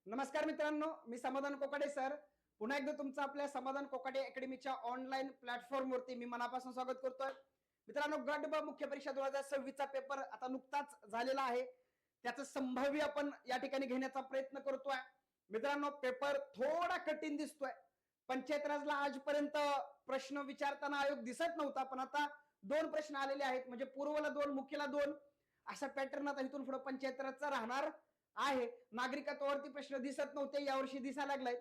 नमस्कार मित्रांनो, मी समाधान कोकाटे सर पुन्हा एकदा तुमचं आपल्या समाधान कोकाटे अकॅडमीच्या ऑनलाईन प्लॅटफॉर्मवरती मी मनापासून स्वागत करतोय. मित्रांनो, गट ब मुख्य परीक्षा 2026 चा पेपर आता नुकताच झालेला आहे. त्याचं संभाव्य आपण या ठिकाणी घेण्याचा प्रयत्न करतोय. मित्रांनो, पेपर थोडा कठीण दिसतोय. पंचायत राजला आजपर्यंत प्रश्न विचारताना आयोग दिसत नव्हता, पण आता 2 प्रश्न आलेले आहेत. म्हणजे पूर्वला 2, मुख्यला 2 असा पॅटर्न आता इथून पुढे पंचायत राजचा राहणार आहे. नागरिकत्वावरती प्रश्न दिसत नव्हते, यावर्षी दिसायला लागलाय.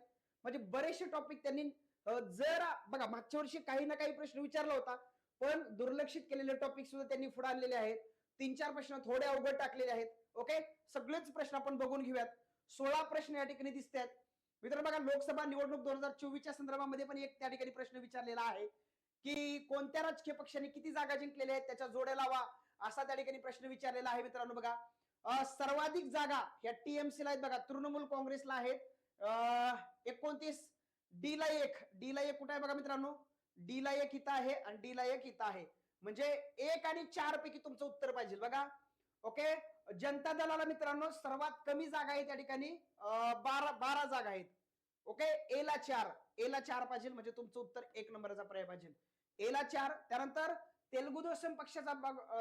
म्हणजे बरेचसे टॉपिक त्यांनी जर बघा मागच्या वर्षी काही ना काही प्रश्न विचारला होता, पण दुर्लक्षित केलेले टॉपिक सुद्धा त्यांनी पुढे आणलेले आहेत. 3-4 प्रश्न थोडे अवघड टाकलेले आहेत. ओके, सगळेच प्रश्न आपण बघून घेऊयात. 16 प्रश्न या ठिकाणी दिसत आहेत. मित्रांनो बघा, लोकसभा निवडणूक 2024च्या संदर्भामध्ये पण एक त्या ठिकाणी प्रश्न विचारलेला आहे की कोणत्या राजकीय पक्षाने किती जागा जिंकलेल्या आहेत त्याच्या जोड्या लावा, असा त्या ठिकाणी प्रश्न विचारलेला आहे. मित्रांनो बघा, सर्वाधिक जागा ह्या टीएमसी ला आहेत. बघा, तृणमूल काँग्रेसला आहेत 29, डी ला 1 कुठे आहे बघा मित्रांनो, डी ला 1 इथं आहे आणि डी ला 1 इथं आहे. म्हणजे 1 आणि 4 पैकी तुमचं उत्तर पाहिजे बघा. ओके, जनता दलाला मित्रांनो सर्वात कमी जागा आहे त्या ठिकाणी 12 जागा आहेत. ओके, ए ला 4 पाहिजे, म्हणजे तुमचं उत्तर 1 नंबरचा पर्याय पाहिजे. ए ला 4. त्यानंतर तेलुगु देशम पक्षाचा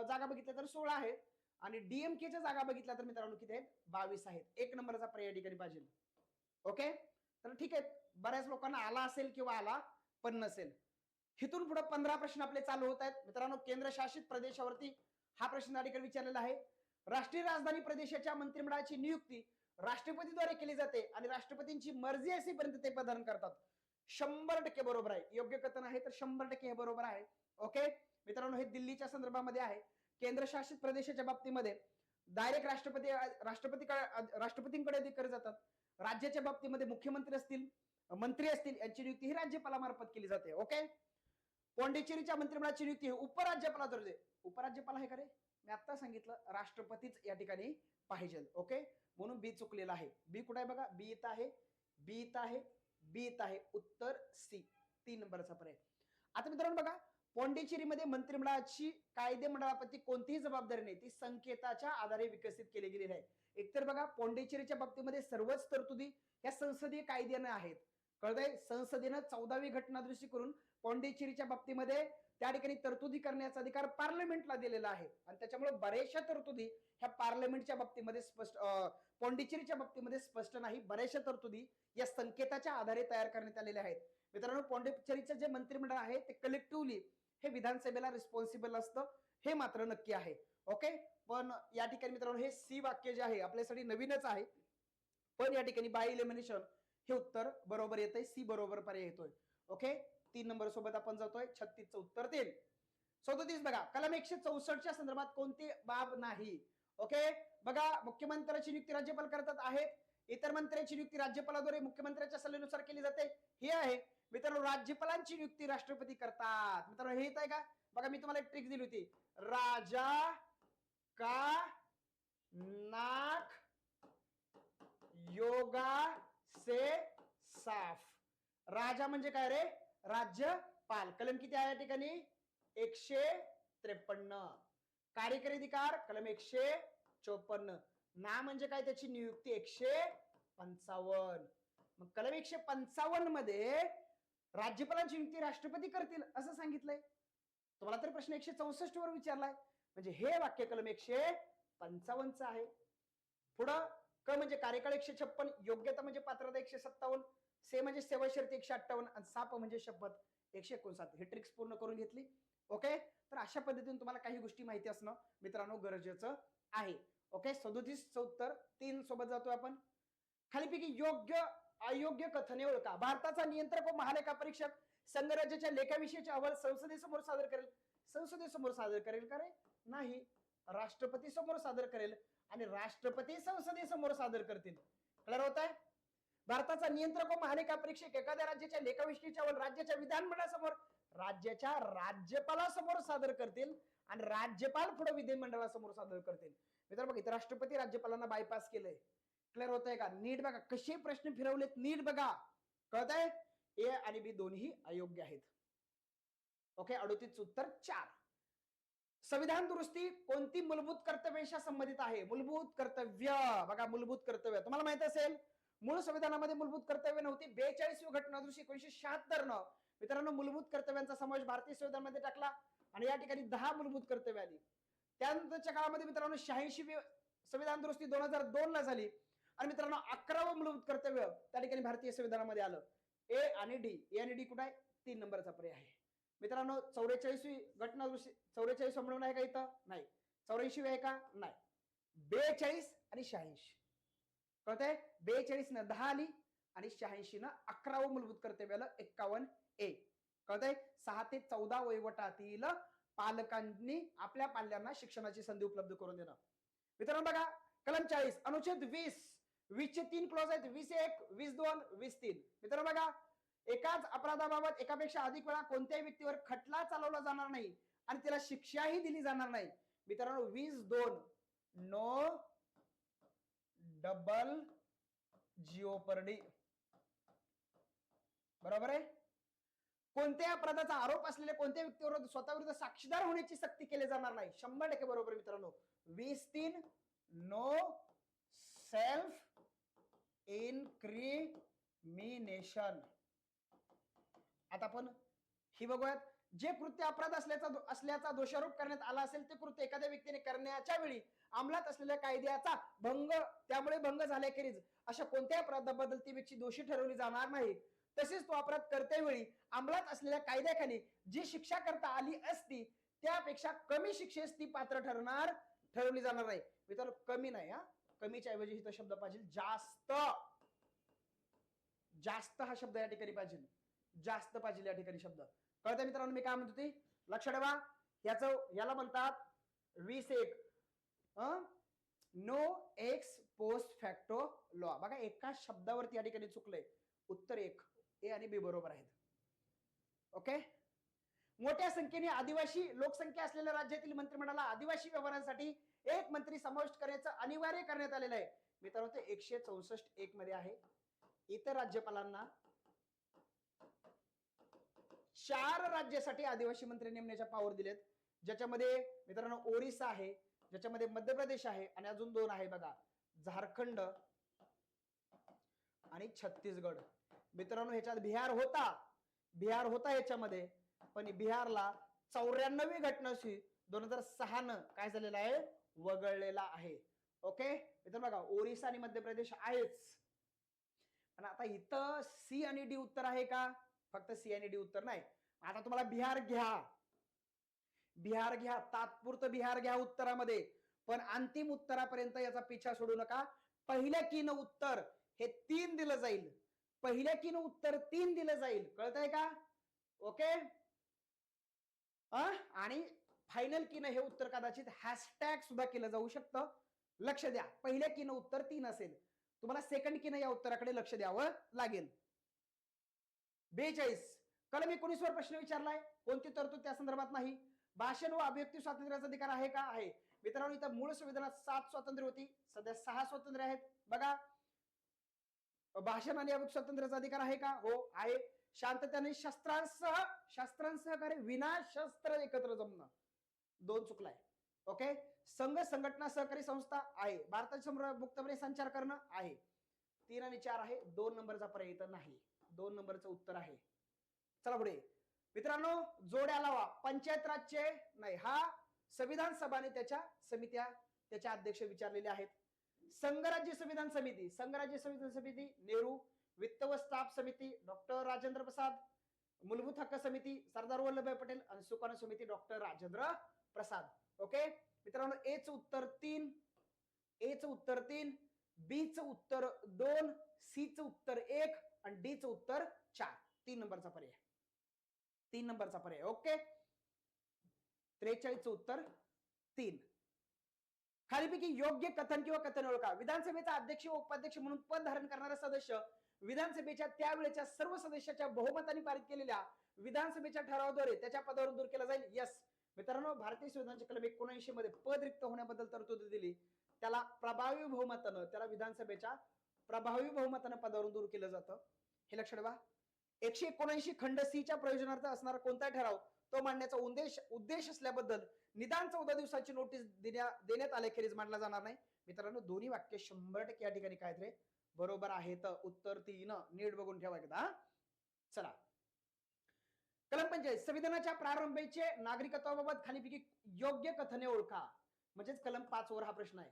जागा बघितल्या तर 16 आहे आणि डीएमकेच्या जागा बघितल्या तर मित्रांनो किती आहेत, 22 आहेत. 1 नंबरचा पर्याय ठिकाणी पाहिजे. ओके, तर ठीक आहे, बऱ्याच लोकांना आला असेल किंवा आला पण नसेल. इथून पुढे 15 प्रश्न आपले चालू होत आहेत. मित्रांनो, केंद्रशासित प्रदेशावरती हा प्रश्न या ठिकाणी विचारलेला आहे. राष्ट्रीय राजधानी प्रदेशाच्या मंत्रिमंडळाची नियुक्ती राष्ट्रपतीद्वारे केली जाते आणि राष्ट्रपतींची मर्जी असेपर्यंत ते प्रदान करतात. 100% बरोबर आहे. योग्य कथन आहे तर 100% हे बरोबर आहे. ओके मित्रांनो, हे दिल्लीच्या संदर्भामध्ये आहे. केंद्रशासित प्रदेशाच्या बाबतीमध्ये डायरेक्ट राष्ट्रपतींकडे अधिकार जातात. राज्याच्या बाबतीमध्ये मुख्यमंत्री असतील, मंत्री असतील, यांची नियुक्ती ही राज्यपालामार्फत केली जाते. ओके, पॉंडिचेरीच्या मंत्रिमंडळाची नियुक्ती उपराज्यपालाद्वारे. उपराज्यपाल आहे का रे? मी आता सांगितलं राष्ट्रपतीच या ठिकाणी पाहिजे. ओके, म्हणून बी चुकलेला आहे. बी कुठे आहे बघा, बी इथं आहे, बी इथं आहे, बी इथं आहे. उत्तर सी, 3 नंबरचा पर्याय. आता मित्रांनो बघा, पॉंडिचेरीमध्ये मंत्रिमंडळाची कायदेमंडळाप्रती कोणतीही जबाबदारी नाही, ती संकेताच्या आधारे विकसित केली गेलेली आहे. एकतर बघा, पॉंडिचेरीच्या बाबतीमध्ये सर्वच तरतुदी या संसदीय कायद्याने आहेत. कळतंय, संसदेनं 14वी घटना दुरुस्ती करून पॉंडिचेरीच्या बाबतीमध्ये त्या ठिकाणी तरतुदी करण्याचा अधिकार पार्लमेंटला दिलेला आहे आणि त्याच्यामुळे बऱ्याचशा तरतुदी ह्या पार्लमेंटच्या बाबतीमध्ये स्पष्ट, पॉंडिचेरीच्या बाबतीमध्ये स्पष्ट नाही. बऱ्याचशा तरतुदी या संकेताच्या आधारे तयार करण्यात आलेल्या आहेत. मित्रांनो, पॉंडिचेरीचं जे मंत्रिमंडळ आहे ते कलेक्टिव्हली हे विधानसभेला रिस्पॉन्सिबल असतं, हे मात्र नक्की आहे. ओके, पण या ठिकाणी मित्रांनो हे सी वाक्य जे आहे आपल्यासाठी नवीनच आहे, पण या ठिकाणी बाय इलिमिनेशन हे उत्तर बरोबर येतंय. सी बरोबर पर्याय येतोय. ओके, 3 नंबर सोबत आपण जातोय. 36चं उत्तर 3. 37 बघा, कलम 164च्या संदर्भात कोणती बाब नाही. ओके बघा, मुख्यमंत्र्याची नियुक्ती राज्यपाल करतात आहेत. इतर मंत्र्यांची नियुक्ती राज्यपालाद्वारे मुख्यमंत्र्याच्या सल्ल्यानुसार केली जाते, हे आहे. मित्रांनो, राज्यपालांची नियुक्ती राष्ट्रपती करतात. मित्रांनो, हे येत आहे का बघा, मी तुम्हाला एक ट्रिक दिली होती. राजा का नाक योगा से साफ. राजा म्हणजे काय रे, राज्यपाल. कलम किती आहे या ठिकाणी, 153. कार्यकारी अधिकार कलम 154. ना म्हणजे काय, त्याची नियुक्ती 155. मग कलम 155 मध्ये राज्यपालांची नियुक्ती राष्ट्रपती करतील असं सांगितलंय. तुम्हाला तर प्रश्न 164 वर विचारलाय, म्हणजे हे वाक्य कलम 155 आहे. पुढं क म्हणजे कार्यकाळ 156, योग्यता म्हणजे पात्रता 157, से म्हणजे सेवा शर्ती 158 आणि साप म्हणजे शपथ 159. हे ट्रिक्स पूर्ण करून घेतली. ओके, तर अशा पद्धतीने तुम्हाला काही गोष्टी माहिती असणं मित्रांनो गरजेचं आहे. ओके, 37चं उत्तर 3 सोबत जातोय आपण. खालीपैकी योग्य अयोग्य कथने ओळखा. भारताचा नियंत्रक व महालेखा परीक्षक संघराज्याच्या लेखाविषयीचे अहवाल संसदेसमोर सादर करेल. संसदेसमोर सादर करेल का रे? नाही, राष्ट्रपती समोर सादर करेल आणि राष्ट्रपती संसदेसमोर सादर करतील. क्लिअर होत आहे? भारताचा नियंत्रक व महालेखा परीक्षक एखाद्या राज्याच्या लेखाविषयीचे अहवाल राज्याच्या विधानमंडळासमोर राज्याच्या राज्यपालासमोर सादर करतील आणि राज्यपाल पुढे विधिमंडळासमोर सादर करतील. मित्रांनो, इथं राष्ट्रपती राज्यपालांना बायपास केलंय. क्लिअर होत आहे का? नीट बघा कसे प्रश्न फिरवलेत, नीट बघा. कळत आहे? ए आणि बी दोन्ही अयोग्य आहेत. ओके, 38चं उत्तर 4. संविधान दुरुस्ती कोणती मूलभूत कर्तव्यांशी संबंधित आहे? मूलभूत कर्तव्य बघा, मूलभूत कर्तव्य तुम्हाला माहित असेल, मूळ संविधानामध्ये मूलभूत कर्तव्य नव्हती. 42वी घटना दुरुस्ती 1976 न मित्रांनो मूलभूत कर्तव्यांचा समावेश भारतीय संविधानामध्ये टाकला आणि या ठिकाणी 10 मूलभूत कर्तव्य आली. त्यानंतरच्या काळामध्ये मित्रांनो 86वी संविधान दुरुस्ती 2002 ला झाली आणि मित्रांनो 11वं मूलभूत कर्तव्य त्या ठिकाणी भारतीय संविधानामध्ये आलं. ए आणि डी. ए आणि डी कुठे आहे? 3 नंबरचा पर्याय आहे. मित्रांनो 44वी घटना दुरुस्ती 44 म्हणून आहे का इथं? नाही. 84वी आहे का? नाही. 42 आणि 86 कळतंय? 42 न 10 आली आणि 86 न 11वं मूलभूत कर्तव्य आलं 51 ए. कळतंय? 6 ते 14 वयोगटातील पालकांनी आपल्या पाल्यांना शिक्षणाची संधी उपलब्ध करून देणं. मित्रांनो बघा कलम 40 अनुच्छेद 20 चे 3 क्लॉज आहेत. 21, 22, 23. मित्रांनो बघा एकाच अपराधाबाबत एकापेक्षा अधिक वेळा कोणत्याही व्यक्तीवर खटला चालवला जाणार नाही आणि त्याला शिक्षाही दिली जाणार नाही. मित्रांनो 22 नो डबल जिओपर्डी. बरोबर आहे. कोणत्याही अपराधाचा आरोप असलेल्या कोणत्याही व्यक्तीवर स्वतःविरुद्ध साक्षीदार होण्याची सक्ती केली जाणार नाही. 100% बरोबर मित्रांनो. 23 नो सेल्फ इनक्रिमिनेशन. आता आपण ही बघूयात. जे कृत्य अपराध असल्याचा दोषारोप करण्यात आला असेल ते कृत्य एखाद्या व्यक्तीने करण्याच्या वेळी अंमलात असलेल्या कायद्याचा भंग त्यामुळे भंग झाल्याखेरीज अशा कोणत्याही अपराधाबद्दल ती व्यक्ती दोषी ठरवली जाणार नाही. तसेच तो अपराध करतेवेळी अंमलात असलेल्या कायद्याखाली जी शिक्षा करता आली असती त्यापेक्षा कमी शिक्षेस ती पात्र ठरवली जाणार नाही. मित्रांनो कमी नाही हा. कमीच्या ऐवजी इथं शब्द पाहिजे जास्त. जास्त हा शब्द या ठिकाणी पाहिजे. जास्त पाहिजे या ठिकाणी शब्द. कळतंय मित्रांनो मी काय म्हणतो ते? लक्ष ठेवा. याला म्हणतात 21 no ex post facto law. बघा एका शब्दावरती या ठिकाणी चुकलंय. उत्तर 1 ए आणि बी बरोबर आहेत. ओके. मोठ्या संख्येने आदिवासी लोकसंख्या असलेल्या राज्यातील मंत्रिमंडळाला आदिवासी व्यवहारांसाठी एक मंत्री समाविष्ट करण्याचं अनिवार्य करण्यात आलेलं आहे. मित्रांनो ते 164 मध्ये आहे. इतर राज्यपालांना 4 राज्यासाठी आदिवासी मंत्री नेमण्याच्या पावर दिलेत. ज्याच्यामध्ये मित्रांनो ओरिसा आहे, ज्याच्यामध्ये मध्य प्रदेश आहे आणि अजून 2 आहे बघा झारखंड आणि छत्तीसगड. मित्रांनो ह्याच्यात बिहार होता याच्यामध्ये पण बिहारला 94वी घटनाशी 2006 न काय झालेला आहे? वगळलेला आहे. ओके मित्रांनो बघा ओरिसा आणि मध्य प्रदेश आहेच पण आता इथं सी आणि डी उत्तर आहे का? फक्त सी आणि डी उत्तर नाही. आता तुम्हाला बिहार घ्या तात्पुरतं बिहार घ्या उत्तरामध्ये पण अंतिम उत्तरापर्यंत याचा पिछा सोडू नका. पहिल्या कीन उत्तर हे 3 दिलं जाईल. पहिल्या कीन उत्तर 3 दिलं जाईल. कळतंय का? ओके. आणि फायनल कीन हे उत्तर कदाचित हॅशटॅग सुद्धा केलं जाऊ शकतं. लक्ष द्या पहिल्या कीन उत्तर 3 असेल. तुम्हाला सेकंड कीन या उत्तराकडे लक्ष द्यावं लागेल. 42 कलम 19 वर प्रश्न विचारलाय. कोणती तरतूद त्या संदर्भात नाही. भाषण व अभिव्यक्ती स्वातंत्र्याचा अधिकार आहे का? आहे. मित्रांनो इथं मूळ संविधानात 7 स्वातंत्र्य होती. सध्या 6 स्वातंत्र्य आहेत. बघा भाषण आणि अभिव्यक्ती स्वातंत्र्याचा अधिकार आहे का? हो आहे. शांततेने शस्त्रांसह कार्य विना शस्त्र एकत्र जमणं 2 चुकलाय. ओके. संघ संघटना सहकारी संस्था आहे. भारताच्या मुक्तपणे संचार करणं आहे. 3 आणि 4 आहे. 2 नंबरचा पर्याय इथं नाही. 2 नंबरचं उत्तर आहे. चला पुढे मित्रांनो जोड्या लावा. पंचायत राजचे नाही हा संविधान सभाने त्याच्या समित्या त्याच्या अध्यक्ष विचारलेले आहेत. संघराज्य संविधान समिती नेहरू. वित्त व स्टाफ समिती डॉक्टर राजेंद्र प्रसाद. मूलभूत हक्क समिती सरदार वल्लभभाई पटेल आणि सुकाणू समिती डॉक्टर राजेंद्र प्रसाद. ओके मित्रांनो ए चं उत्तर 3 बी चं उत्तर 2 सी चं उत्तर 1 आणि डी चं उत्तर 4. 3 नंबरचा पर्याय. ओके 43 चं उत्तर 3. खालीपैकी योग्य कथन किंवा कथन ओळखा. विधानसभेचा अध्यक्ष व उपाध्यक्ष म्हणून पद धारण करणारा सदस्य विधानसभेच्या त्यावेळेच्या सर्व सदस्याच्या बहुमताने पारित केलेल्या विधानसभेच्या ठरावाद्वारे त्याच्या पदावरून दूर केला जाईल. यस मित्रांनो भारतीय संविधानाच्या कलम 79 मध्ये पद रिक्त होण्याबद्दल तरतूद दिली. त्याला प्रभावी बहुमतानं पदावरून दूर केलं जातं. हे लक्षात ठेवा. 179 खंड सी च्या प्रयोजनार्थ असणारा कोणता ठराव तो मांडण्याचा उद्देश असल्याबद्दल निदान 14 दिवसाची नोटीस देण्यात आल्याखेरीज मांडला जाणार नाही. मित्रांनो दोन्ही वाक्य 100% या ठिकाणी काय रे बरोबर आहे. तर उत्तर 3 नीट बघून ठेवा एकदा. चला, कलम 45 संविधानाच्या प्रारंभीचे नागरिकत्वाबाबत खालीलपैकी योग्य कथने ओळखा. म्हणजेच कलम 5 वर हा प्रश्न आहे.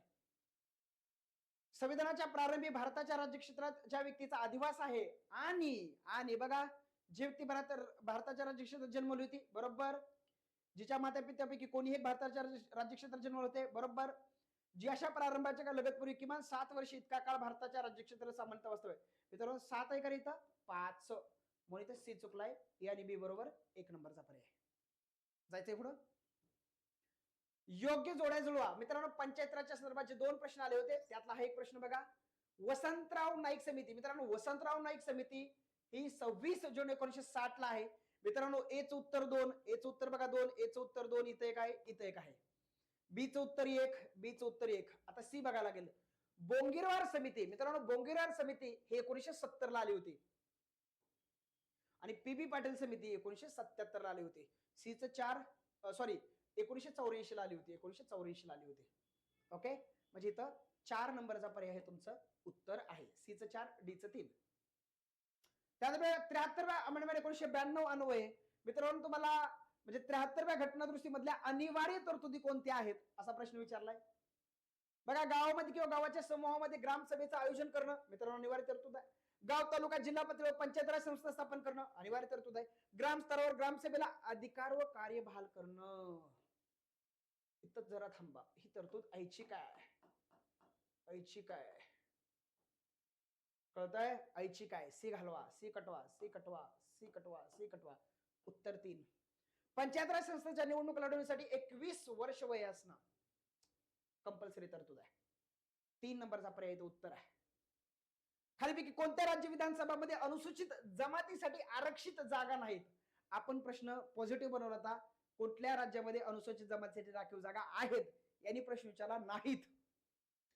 संविधानाच्या प्रारंभी भारताच्या राज्यक्षेत्रात ज्या व्यक्तीचा अधिवास आहे आणि बघा, जी व्यक्ती भारताच्या राज्यक्षेत्रात जन्मली होती, बरोबर. जिच्या माता पित्यापैकी कोणी एक भारताच्या राज्यक्षेत्रात जन्मले होते, बरोबर. जी अशा प्रारंभाच्या का लगतपूर्वी किमान 7 वर्ष इतका काळ भारताच्या राज्यक्षेत्रात सामान्यतः वास्तव्य. मित्रांनो 7 आहे का इथं? 5. म्हणून इथं सी चुकलाय. ए आणि बी बरोबर 1 नंबरचा पर्याय. जायचंय पुढं. योग्य जोड्या जुळवा. मित्रांनो पंचायत राजच्या संदर्भात जे 2 प्रश्न आले होते त्यातला हा एक प्रश्न बघा. वसंतराव नाईक समिती. मित्रांनो वसंतराव नाईक समिती ही 26 जून 1960 ला आहे. मित्रांनो एचं उत्तर 2, एचं उत्तर बघा 2, एचं उत्तर 2, इथं एक आहे, इथं एक आहे. बीचं उत्तर 1, बीचं उत्तर 1. आता सी बघायला लागेल. बोंगीरवार समिती. मित्रांनो बोंगीरवार समिती हे 1970 ला आली होती आणि पीबी पाटील समिती 1977 ला आली होती. सीचं 4 सॉरी 1984 ला आली होती. 1984 ला आली होती. ओके, म्हणजे इथं 4 नंबरचा पर्याय हे तुमचं उत्तर आहे. सीचं 4, डीचं 3. त्यानंतर 73व्या अमेंडमेंट 1992 अन्वये मित्रांनो तुम्हाला म्हणजे 73व्या घटना दुरुस्तीमधल्या अनिवार्य तरतुदी कोणत्या आहेत असा प्रश्न विचारलाय. बघा, गावामध्ये किंवा गावाच्या समूहामध्ये ग्रामसभेचं आयोजन करणं मित्रांनो अनिवार्य तरतूद आहे. गाव, तालुका, जिल्हा पातळीवर पंचायत राज संस्था स्थापन करणं अनिवार्य तरतूद आहे. ग्राम स्तरावर ग्रामसभेला अधिकार व कार्य बहाल करणं. इथं जरा थांबा, ही तरतूद ऐच्छिक आहे. ऐच्छिक आहे, कळतंय? ऐच्छिक आहे. सी घालवा, सी कटवा, सी कटवा, सी कटवा, सी कटवा. उत्तर 3. पंचायत राज संस्थेच्या निवडणूक लढवण्यासाठी 21 वर्ष वय असणं कंपल्सरी तरतूद आहे. 3 नंबरचा पर्याय उत्तर आहे. खालीपैकी कोणत्या राज्य विधानसभामध्ये अनुसूचित जमातीसाठी आरक्षित जागा नाहीत? आपण प्रश्न पॉझिटिव्ह बनवला होता. कुठल्या राज्यामध्ये अनुसूचित जमातीसाठी राखीव जागा आहेत यांनी प्रश्न विचारला नाहीत.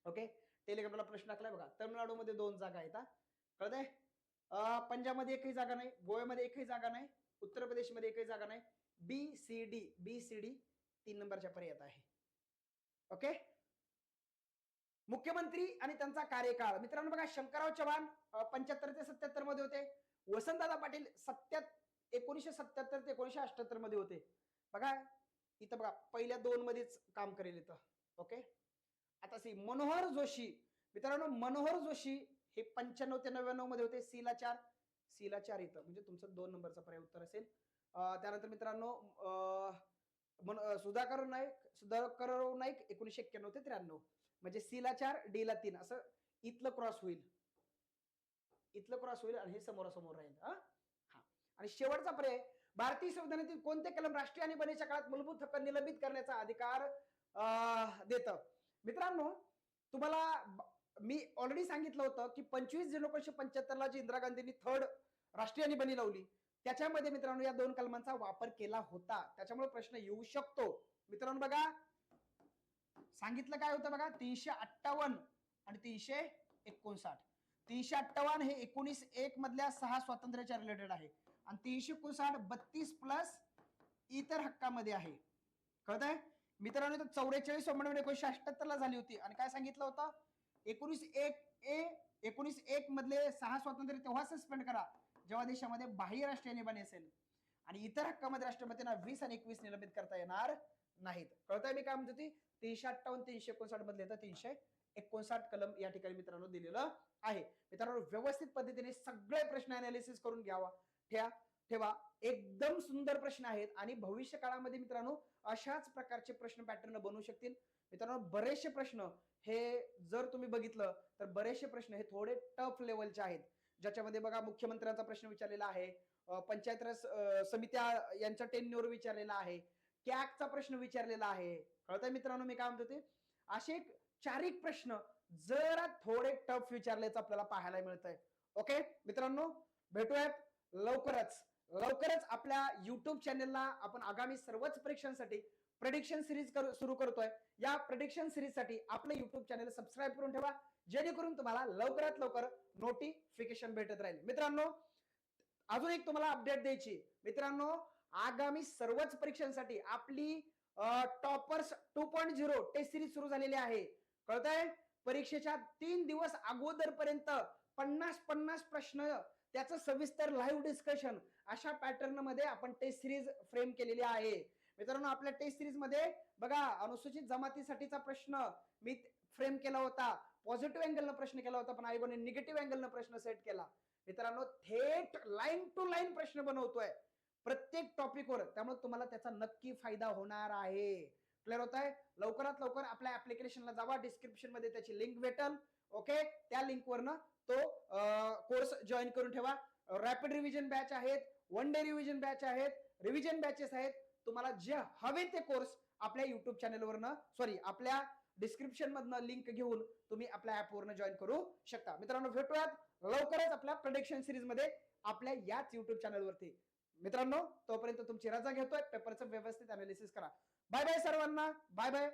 ओके, टेलिग्रामला प्रश्न टाकलाय बघा. तमिळनाडूमध्ये 2 जागा आहेत. कळतंय? पंजाबमध्ये एकही जागा नाही, गोव्यामध्ये एकही जागा नाही, उत्तर प्रदेशमध्ये एकही जागा नाही. बी सी डी 3 नंबरच्या पर्यायात आहे. ओके, मुख्यमंत्री आणि त्यांचा कार्यकाळ. मित्रांनो बघा, शंकरराव चव्हाण 75 ते 77 मध्ये होते. वसंतदादा पाटील 1977 ते 1978 मध्ये होते. बघा इथं बघा पहिल्या 2 मध्येच काम करेल इथं. ओके, आता सी मनोहर जोशी. मित्रांनो मनोहर जोशी हे 95 ते 99 मध्ये होते. सीला 4 इथं म्हणजे तुमचं 2 नंबरचा पर्याय उत्तर असेल. त्यानंतर मित्रांनो सुधाकर नाईक 1991 ते 93 म्हणजे सीला 4, डीला 3 असं इथलं क्रॉस होईल. इथलं क्रॉस होईल आणि हे समोरासमोर राहील. हा, आणि शेवटचा पर्याय भारतीय संविधानातील कोणते कलम राष्ट्रीय आणीबाणीच्या काळात मूलभूत हक्क निलंबित करण्याचा अधिकार देतं? मित्रांनो तुम्हाला मी ऑलरेडी सांगितलं होतं की 25 जून 1975 ला जी इंदिरा गांधींनी 3rd राष्ट्रीय आणीबाणी लावली त्याच्यामध्ये मित्रांनो या 2 कलमांचा वापर केला होता. त्याच्यामुळे प्रश्न येऊ शकतो. मित्रांनो बघा सांगितलं काय होतं बघा, 358 आणि 359. 358 हे 1901 मधल्या 6 स्वातंत्र्याच्या रिलेटेड आहे आणि 359 32 प्लस इतर हक्कामध्ये आहे. कळतंय मित्रांनो? 44 अमेंडमेंट 1978 ला झाली होती आणि काय सांगितलं होतं 1901 मधले 6 स्वातंत्र्य तेव्हा सस्पेंड करा जेव्हा देशामध्ये बाह्य राष्ट्रीय आणीबाणी असेल आणि इतर हक्कामध्ये राष्ट्रपतींना 20 आणि 21 निलंबित करता येणार नाहीत. कळतंय मी काय म्हणतो? ती 358 359 मधले येतं 359 कलम या ठिकाणी मित्रांनो दिलेलं आहे. मित्रांनो व्यवस्थित पद्धतीने सगळे प्रश्न अनालिसिस करून घ्यावा, ठेवा. एकदम सुंदर प्रश्न आहेत आणि भविष्य काळामध्ये मित्रांनो अशाच प्रकारचे प्रश्न पॅटर्न बनवू शकतील. मित्रांनो बरेचसे प्रश्न हे जर तुम्ही बघितलं तर बरेचसे प्रश्न हे थोडे टफ लेवलचे आहेत. ज्याच्यामध्ये बघा मुख्यमंत्र्यांचा प्रश्न विचारलेला आहे, पंचायत राज समित्या यांच्या टेन्युअर विचारलेला आहे, कॅगचा प्रश्न विचारलेला आहे. कळतंय मित्रांनो मी काय म्हणतो ते? असे 4 प्रश्न जरा थोडे टफ विचारल्याचं आपल्याला पाहायला मिळतंय. ओके मित्रांनो, भेटूयात लवकरच आपल्या युट्यूब चॅनलला आपण आगामी सर्वच परीक्षांसाठी प्रेडिक्शन सिरीज सुरू करतोय. या प्रेडिक्शन सिरीज साठी आपलं युट्यूब चॅनल सबस्क्राईब करून ठेवा जेणेकरून तुम्हाला लवकरात लवकर नोटिफिकेशन भेटत राहील. मित्रांनो अजून एक तुम्हाला अपडेट द्यायची. मित्रांनो आगामी सर्वच परीक्षांसाठी आपली टॉपर्स 2.0 टेस्ट सिरीज सुरू झालेली आहे. कळतंय? परीक्षेच्या 3 दिवस अगोदरपर्यंत 50-50 प्रश्न, त्याचं सविस्तर लाईव्ह डिस्कशन, अशा पॅटर्न मध्ये आपण टेस्ट सिरीज फ्रेम केलेली आहे. मित्रांनो, आपल्या टेस्ट सिरीज मध्ये बघा, अनुसूचित जमातीसाठीचा प्रश्न मी फ्रेम केला होता, पॉझिटिव्ह अँगलनं प्रश्न केला होता, पण आयोगाने निगेटिव्ह अँगलनं प्रश्न सेट केला. मित्रांनो, थेट लाईन टू लाईन प्रश्न बनवतोय प्रत्येक टॉपिकवर, त्यामुळे तुम्हाला त्याचा नक्की फायदा होणार आहे. क्लिअर होत आहे? लवकरात लवकर आपल्या ऍप्लिकेशनला जावा, डिस्क्रिप्शन मध्ये त्याची लिंक भेटल. ओके, त्या लिंक वरनं तो कोर्स जॉईन करून ठेवा. रॅपिड रिव्हिजन बॅच आहेत, वन डे रिव्हिजन बॅच आहेत, रिव्हिजन बॅचेस आहेत. तुम्हाला जे हवे ते कोर्स आपल्या युट्यूब चॅनलवरनं, सॉरी, आपल्या डिस्क्रिप्शन मधनं लिंक घेऊन तुम्ही आपल्या ऍप वरनं जॉईन करू शकता. मित्रांनो, भेटूयात लवकरच आपल्या प्रोडक्शन सिरीज मध्ये आपल्या याच युट्यूब चॅनलवरती. मित्रांनो, तोपर्यंत तुमची रजा घेतोय. पेपरचं व्यवस्थित अनालिसिस करा. बाय बाय सर्वांना, बाय बाय.